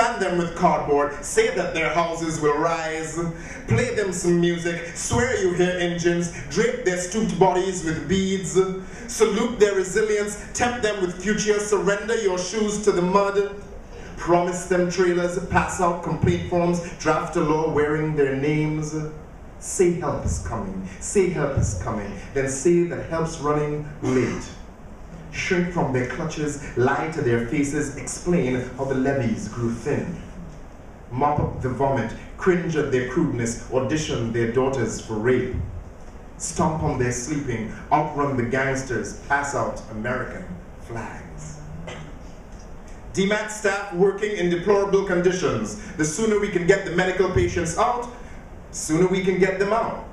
stand them with cardboard, say that their houses will rise, play them some music, swear you hear engines, drape their stooped bodies with beads, salute their resilience, tempt them with future, surrender your shoes to the mud, promise them trailers, pass out complaint forms, draft a law wearing their names. Say help is coming, say help is coming, then say that help's running late. Shrink from their clutches, lie to their faces, explain how the levees grew thin. Mop up the vomit, cringe at their crudeness, audition their daughters for rape. Stomp on their sleeping, outrun the gangsters, pass out American flags. DMAT staff working in deplorable conditions. The sooner we can get the medical patients out, sooner we can get them out.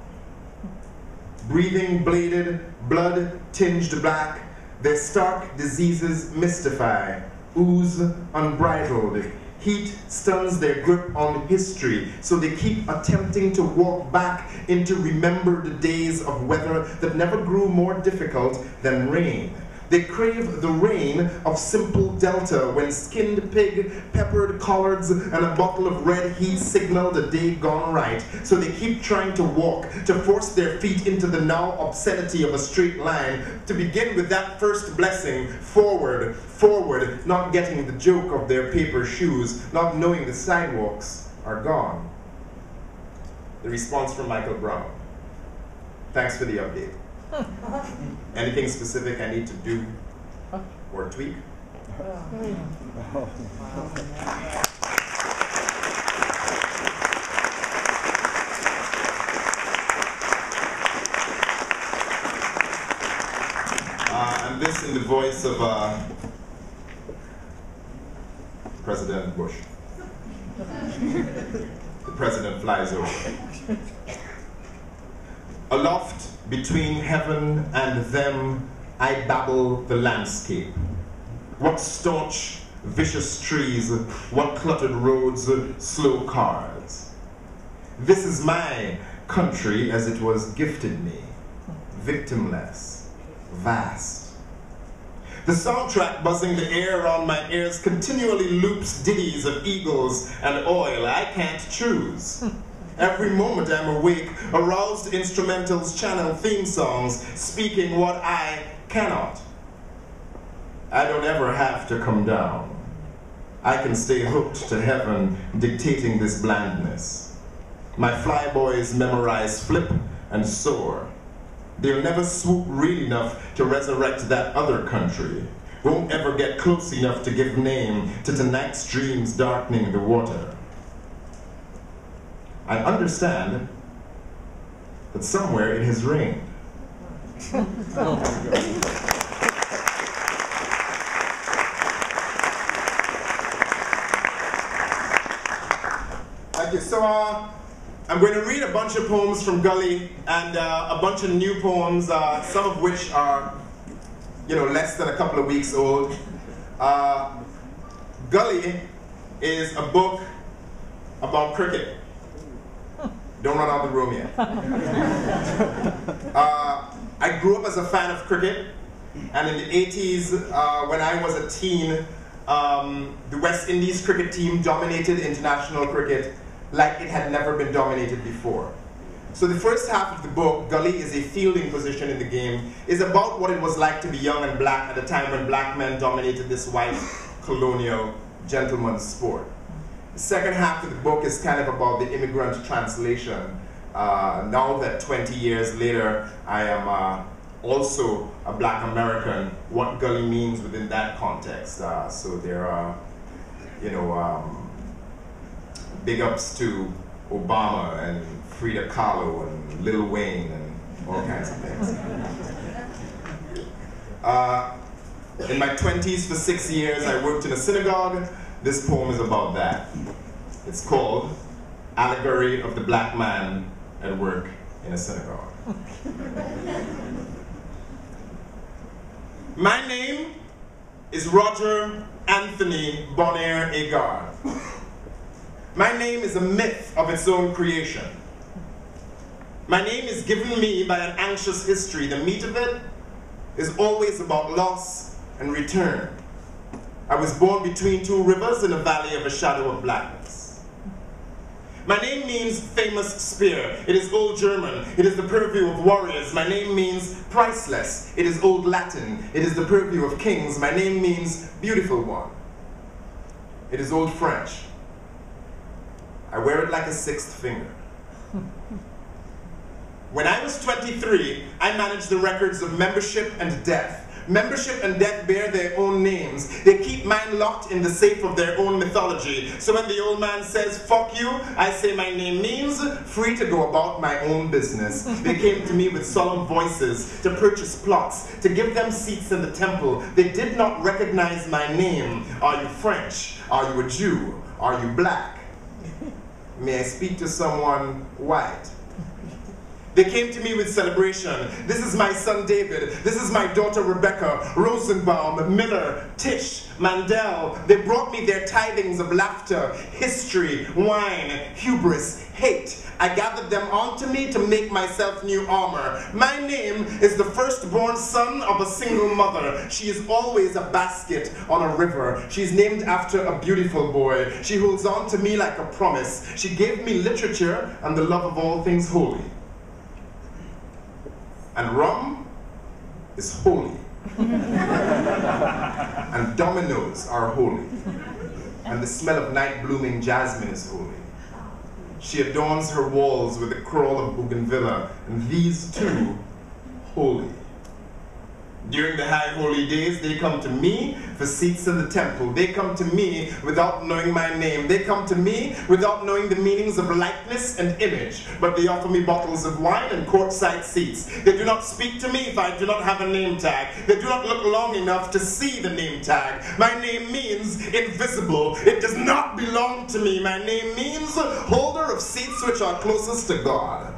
Breathing bladed, blood tinged black, their stark diseases mystify, ooze unbridled. Heat stuns their grip on history, so they keep attempting to walk back into remembered days of weather that never grew more difficult than rain. They crave the rain of simple delta when skinned pig, peppered collards, and a bottle of red heat signal the day gone right. So they keep trying to walk, to force their feet into the now obscenity of a straight line, to begin with that first blessing, forward, forward, not getting the joke of their paper shoes, not knowing the sidewalks are gone. The response from Michael Brown. Thanks for the update. Anything specific I need to do or tweak? And this in the voice of President Bush. The president flies over. Aloft between heaven and them, I babble the landscape. What staunch, vicious trees, what cluttered roads, slow cars. This is my country as it was gifted me, victimless, vast. The soundtrack buzzing the air around my ears continually loops ditties of eagles and oil I can't choose. Every moment I'm awake, aroused instrumentals channel theme songs, speaking what I cannot. I don't ever have to come down. I can stay hooked to heaven, dictating this blandness. My flyboys memorize flip and soar. They'll never swoop real enough to resurrect that other country. Won't ever get close enough to give name to tonight's dreams darkening the water. I understand that somewhere it has rained. Thank you. So I'm going to read a bunch of poems from Gully and a bunch of new poems, some of which are, less than a couple of weeks old. Gully is a book about cricket. Don't run out of the room yet. I grew up as a fan of cricket, and in the 80s, when I was a teen, the West Indies cricket team dominated international cricket like it had never been dominated before. So the first half of the book, Gully is a fielding position in the game, is about what it was like to be young and black at a time when black men dominated this white, colonial, gentleman's sport. The second half of the book is kind of about the immigrant translation. Now that 20 years later, I am also a black American, what Gully means within that context. So there are, big ups to Obama and Frida Kahlo and Lil Wayne and all kinds of things. In my 20s, for 6 years, I worked in a synagogue. This poem is about that. It's called Allegory of the Black Man at Work in a Synagogue. My name is Roger Anthony Bonair-Agard. My name is a myth of its own creation. My name is given me by an anxious history. The meat of it is always about loss and return. I was born between two rivers in a valley of a shadow of blackness. My name means famous spear. It is Old German. It is the purview of warriors. My name means priceless. It is Old Latin. It is the purview of kings. My name means beautiful one. It is Old French. I wear it like a sixth finger. When I was 23, I managed the records of membership and death. Membership and death bear their own names. They keep mine locked in the safe of their own mythology. So when the old man says, fuck you, I say my name means free to go about my own business. They came to me with solemn voices to purchase plots, to give them seats in the temple. They did not recognize my name. Are you French? Are you a Jew? Are you black? May I speak to someone white? They came to me with celebration. This is my son David. This is my daughter Rebecca, Rosenbaum, Miller, Tish, Mandel. They brought me their tithings of laughter, history, wine, hubris, hate. I gathered them onto me to make myself new armor. My name is the firstborn son of a single mother. She is always a basket on a river. She's named after a beautiful boy. She holds on to me like a promise. She gave me literature and the love of all things holy. And rum is holy. And dominoes are holy. And the smell of night-blooming jasmine is holy. She adorns her walls with a crawl of bougainvillea, and these too, holy. During the high holy days, they come to me for seats in the temple. They come to me without knowing my name. They come to me without knowing the meanings of likeness and image. But they offer me bottles of wine and courtside seats. They do not speak to me if I do not have a name tag. They do not look long enough to see the name tag. My name means invisible. It does not belong to me. My name means holder of seats which are closest to God.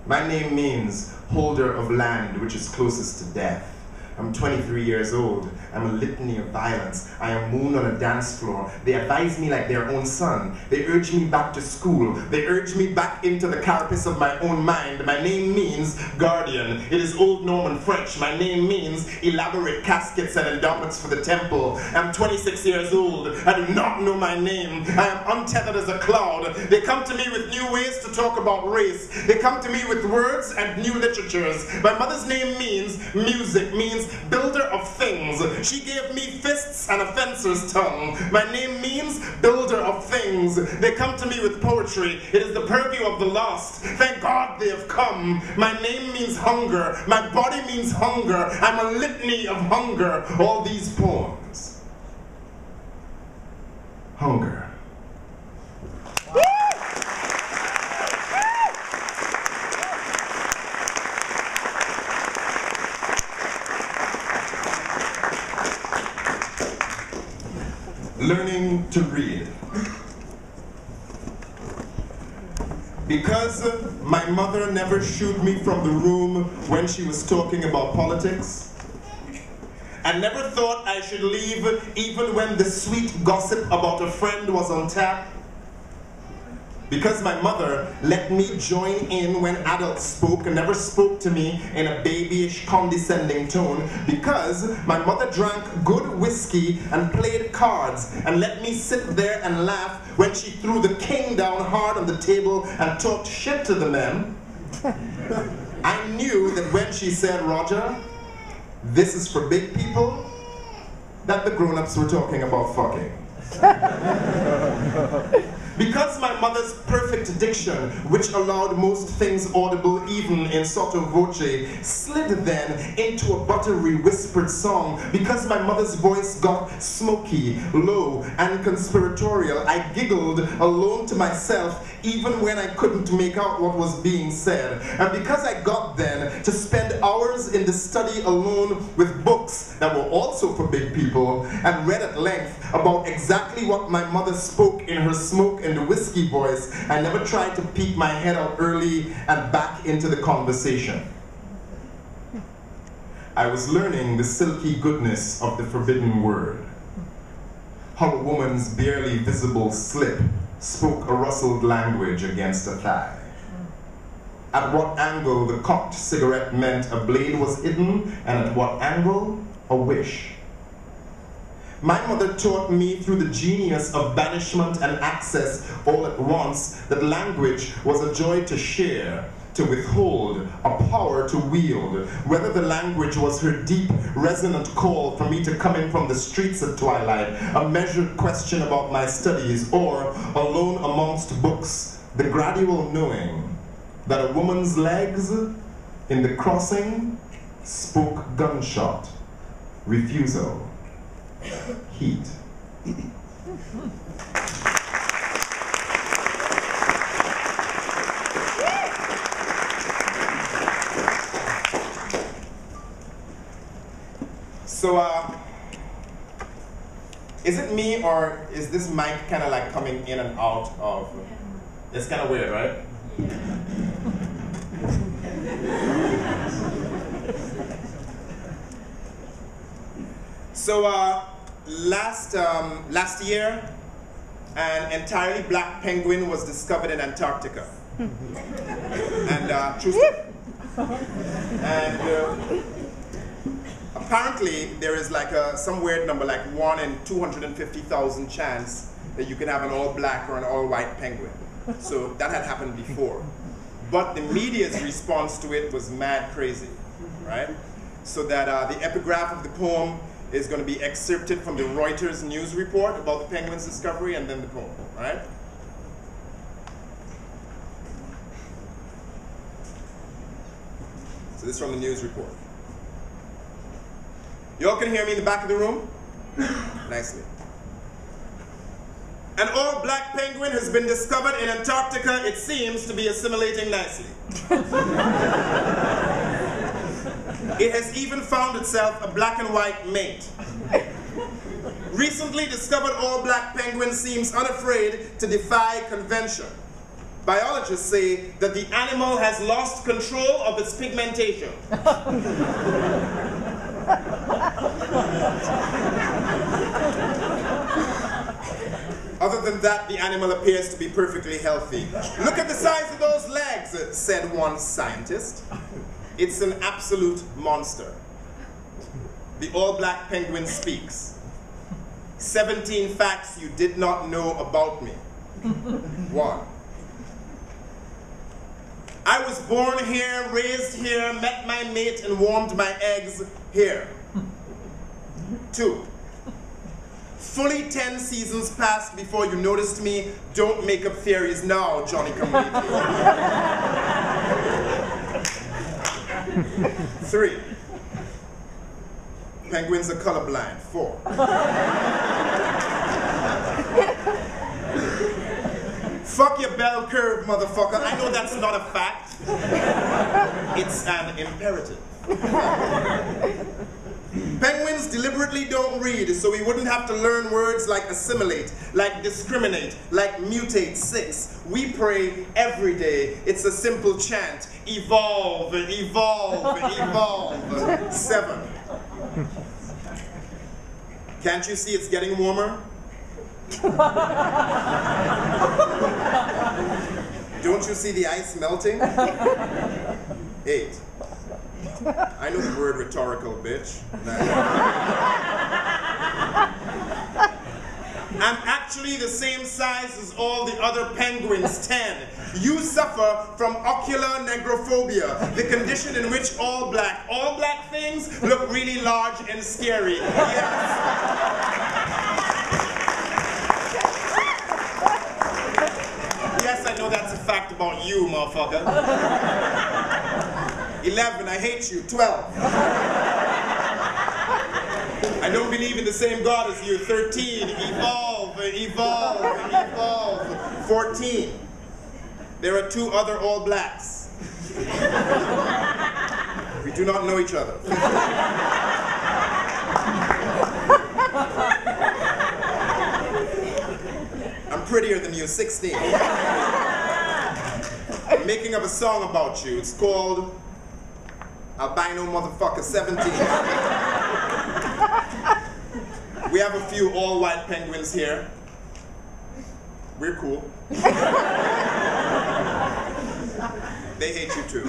My name means holder of land which is closest to death. I'm 23 years old. I'm a litany of violence. I am moon on a dance floor. They advise me like their own son. They urge me back to school. They urge me back into the carapace of my own mind. My name means guardian. It is Old Norman French. My name means elaborate caskets and endowments for the temple. I'm 26 years old. I do not know my name. I am untethered as a cloud. They come to me with new ways to talk about race. They come to me with words and new literatures. My mother's name means music, means builder of things. She gave me fists and a fencer's tongue. My name means builder of things. They come to me with poetry. It is the purview of the lost. Thank God they have come. My name means hunger. My body means hunger. I'm a litany of hunger. All these poems. Hunger. Learning to read. Because my mother never shooed me from the room when she was talking about politics, I never thought I should leave even when the sweet gossip about a friend was on tap. Because my mother let me join in when adults spoke and never spoke to me in a babyish, condescending tone. Because my mother drank good whiskey and played cards and let me sit there and laugh when she threw the king down hard on the table and talked shit to the men. I knew that when she said, Roger, this is for big people, that the grown-ups were talking about fucking. Because my mother's perfect diction, which allowed most things audible even in sotto voce, slid then into a buttery whispered song. Because my mother's voice got smoky, low, and conspiratorial, I giggled alone to myself even when I couldn't make out what was being said. And because I got then to spend hours in the study alone with books that were also for big people, and read at length about exactly what my mother spoke in her smoke and whiskey voice, I never tried to peek my head out early and back into the conversation. I was learning the silky goodness of the forbidden word. How a woman's barely visible slip spoke a rustled language against a thigh. At what angle the cocked cigarette meant a blade was hidden, and at what angle, a wish. My mother taught me through the genius of banishment and access all at once that language was a joy to share, to withhold, a power to wield. Whether the language was her deep, resonant call for me to come in from the streets at twilight, a measured question about my studies, or, alone amongst books, the gradual knowing that a woman's legs in the crossing spoke gunshot, refusal, heat. So, is it me, or is this mic kind of like coming in and out of? It's kind of weird, right? So, last year, an entirely black penguin was discovered in Antarctica. And, true story. And, apparently, there is like some weird number, like 1 in 250,000 chance that you can have an all-black or an all-white penguin. So that had happened before. But the media's response to it was mad crazy, right? So that the epigraph of the poem is going to be excerpted from the Reuters news report about the penguin's discovery, and then the poem, right? So this is from the news report. You all can hear me in the back of the room? Nicely. An all-black penguin has been discovered in Antarctica. It seems to be assimilating nicely. It has even found itself a black and white mate. Recently discovered all-black penguin seems unafraid to defy convention. Biologists say that the animal has lost control of its pigmentation. Other than that, the animal appears to be perfectly healthy. Look at the size of those legs, said one scientist. It's an absolute monster. The all-black penguin speaks. 17 facts you did not know about me. 1. I was born here, raised here, met my mate, and warmed my eggs here. 2. Fully 10 seasons passed before you noticed me. Don't make up theories now, Johnny come lately. 3. Penguins are colorblind. 4. Fuck your bell curve, motherfucker. I know that's not a fact. It's an imperative. Penguins deliberately don't read, so we wouldn't have to learn words like assimilate, like discriminate, like mutate. 6. We pray every day. It's a simple chant. Evolve, evolve, evolve. 7. Can't you see it's getting warmer? Don't you see the ice melting? 8. I know the word rhetorical, bitch. I'm actually the same size as all the other penguins, 10. You suffer from ocular negrophobia, the condition in which all black things look really large and scary. Yes. Yes, I know that's a fact about you, motherfucker. 11, I hate you. 12. I don't believe in the same God as you. 13, evolve, evolve, evolve. 14, there are 2 other all blacks. We do not know each other. I'm prettier than you. 16. I'm making up a song about you. It's called Albino Motherfucker. 17. We have a few all-white penguins here. We're cool. They hate you too.